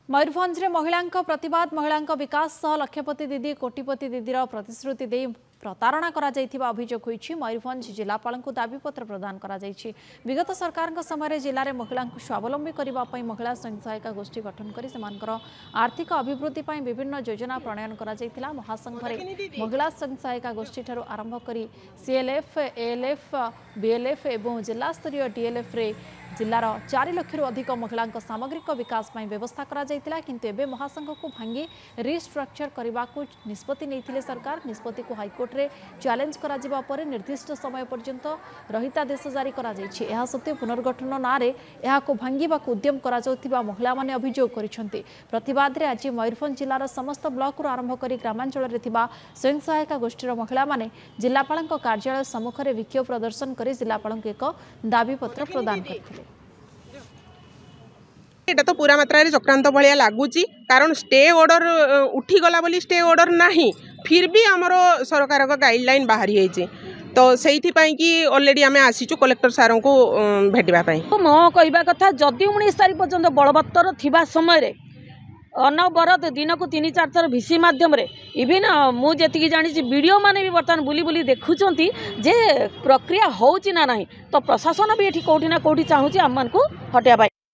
मयूरभंज में महिला प्रतिवाद महिला विकास सह लक्षपति दीदी कोटिपति दीदीर प्रतिश्रुति दे प्रतारणा अभियोग होईछि। मयूरभंज जिलापाल को दाबीपत्र प्रदान करा जायछि। विगत सरकार समय जिले में महिला स्वावलंबी करने महिला स्वयं सहायता गोष्ठी गठन कर आर्थिक अभिवृद्धि विभिन्न योजना प्रणयन करा महासंघ महिला स्वयं सहायता गोष्ठी ठारू आरंभ कर सीएलएफ एएलएफ बीएलएफ एवं जिला स्तरीय डीएलएफ रे जिलार 4 लाख अधिक महिला सामग्रिक विकास व्यवस्था करा जायतिला, किंतु एबे महासंघ को भांगी रिस्ट्रक्चर करने को निष्पत्ति नहीं सरकार। निष्पत्ति को हाईकोर्ट रे चैलेंज करा जिबा परे निर्दिष्ट समय पर्यंत रहितादेश जारी करा जायछि। एहा सत्ते पुनर्गठन नारे एहा को भांगीबा को उद्यम करा जाउथिबा महिला माने अभियोग करिसंती। प्रतिवाद रे आज मयूरभंज जिलार समस्त ब्लॉक रु आरंभ करी ग्रामांचल रे थिबा स्वयं सहायता गोष्ठीर महिला माने जिलापाल कार्यालय सम्मुख रे विक्षोभ प्रदर्शन करी जिलापाल को एक दाबीपत्र प्रदान करथिले। एटा तो पूरा मात्रा रे चक्रांत भलिया लागुची, कारण स्टे ऑर्डर उठी गला बोली स्टे ऑर्डर नाही, फिर भी हमरो सरकार का गाइडलाइन बाहरी होईचे। तो सेठी पई कि ऑलरेडी हमें आसीचु कलेक्टर सारों को भेटबा पई। तो मो कहबा कथा जदि 19 तारिख पर्यंत बलवत्तर थिबा समय रे अनवरत दिन को 3-4 थर भिसी माध्यम रे इवन मु जेतिकी जानी वीडियो माने भी बर्तमान बुली बुली देखुचंती जे प्रक्रिया होउची ना नाही। तो प्रशासन भी एठी कोठी ना कोठी चाहूची आम को हटिया।